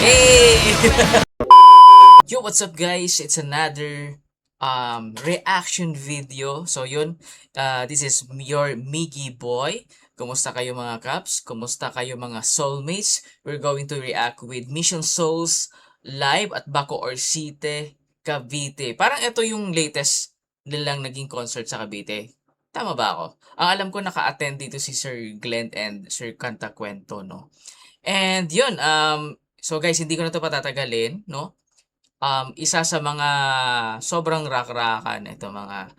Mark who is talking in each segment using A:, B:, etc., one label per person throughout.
A: Hey! Yo, what's up guys? It's another reaction video. So yun, this is your Miggy Boy. Kumusta kayo mga Caps? Kumusta kayo mga soulmates? We're going to react with Mission Souls live at Bacoor City, Cavite. Parang ito yung latest nilang naging concert sa Cavite. Tama ba ako? Ang alam ko naka-attend dito si Sir Glenn and Sir Kanta Kwento, no? And yun, so guys, hindi ko na to patatagalin, no? Isa sa mga sobrang rock-rockan, ito mga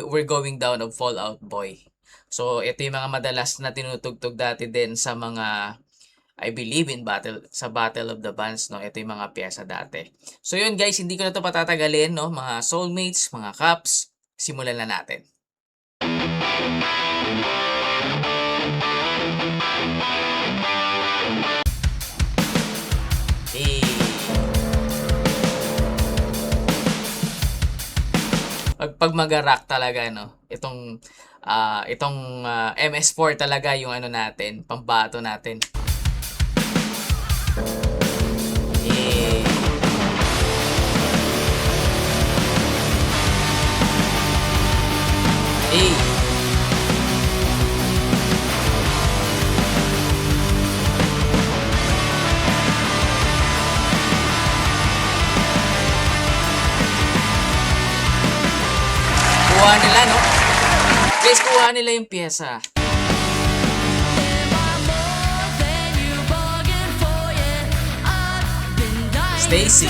A: We're Going Down of Fallout Boy. So, ito yung mga madalas na tinutugtog dati din sa mga, I believe in sa Battle of the Bands, no? Ito yung mga pyesa dati. So, yun guys, hindi ko na to patatagalin, no? Mga soulmates, mga caps, simulan na natin. Pag mag-rock talaga, no? Itong MS4 talaga yung ano natin, pambato natin. Eh. Eh. Kuha nila, no? Guys, kuha nila yung pyesa. Stacy.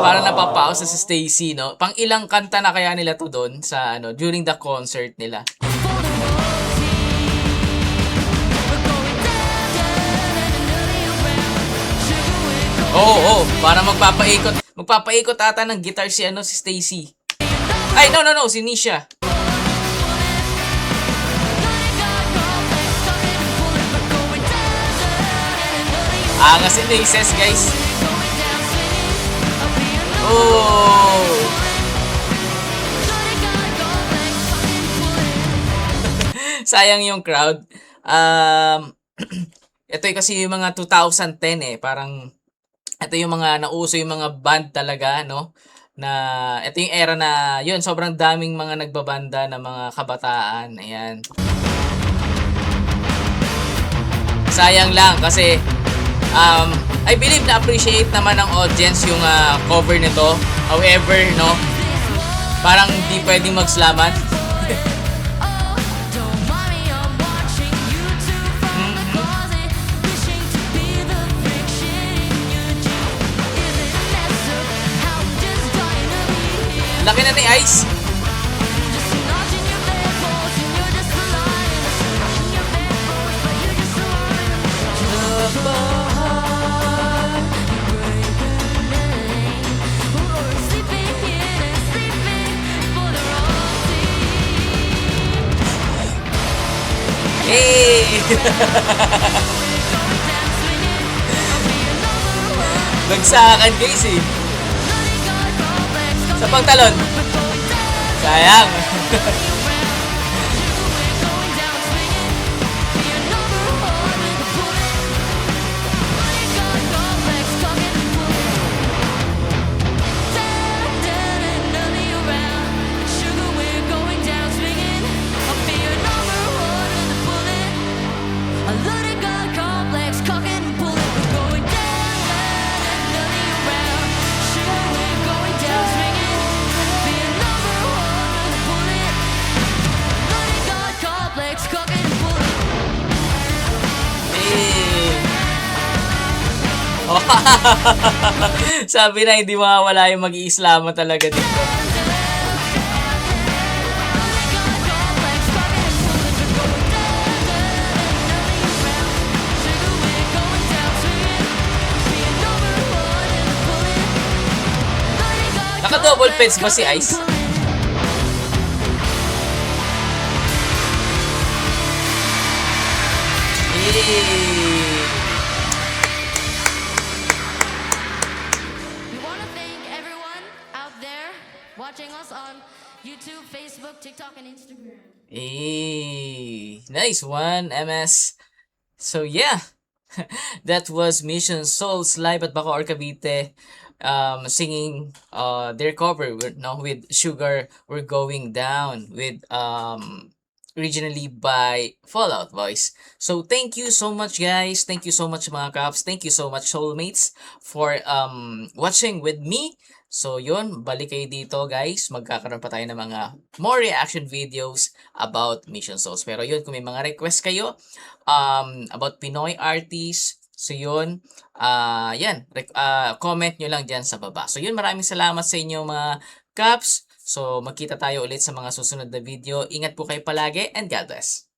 A: Parang napapausa si Stacy, no? Pang ilang kanta na kaya nila to doon sa ano, during the concert nila. Oo, para magpapaikot ata ng guitar si ano, si Stacy. Ay, no, si Nisha. Angas si Laces, guys. Oh! Sayang yung crowd. Ito kasi yung mga 2010 parang ito yung mga nauso yung mga band talaga, no? Na ito yung era na yun, sobrang daming mga nagbabanda na mga kabataan. Ayan. Sayang lang kasi I believe na appreciate naman ng audience yung cover nito. However, no, parang di pwedeng magslaman. Laki na ni Ice. Hey! Bagsakan guys eh. Sa pangtalon. Sayang. Sabi na hindi mawawala yung mag-iislama talaga dito. Naka-double pence ba si Ice? Yay!
B: We want to thank everyone out there watching us on YouTube, Facebook, TikTok, and Instagram.
A: Nice one, MS. So yeah, that was Mission Souls live at Bacoor, Cavite, singing their cover with, no, with Sugar We're Going Down with originally by Fallout Boys. So thank you so much guys. Thank you so much mga Kaps. Thank you so much soulmates for watching with me. So yun, balik kayo dito guys. Magkakaroon pa tayo ng mga more reaction videos about Mission Souls. Pero yun, kung may mga request kayo about Pinoy artists, so yun, comment nyo lang dyan sa baba. So yun, maraming salamat sa inyo mga Kaps. So magkita tayo ulit sa mga susunod na video. Ingat po kayo palagi and God bless.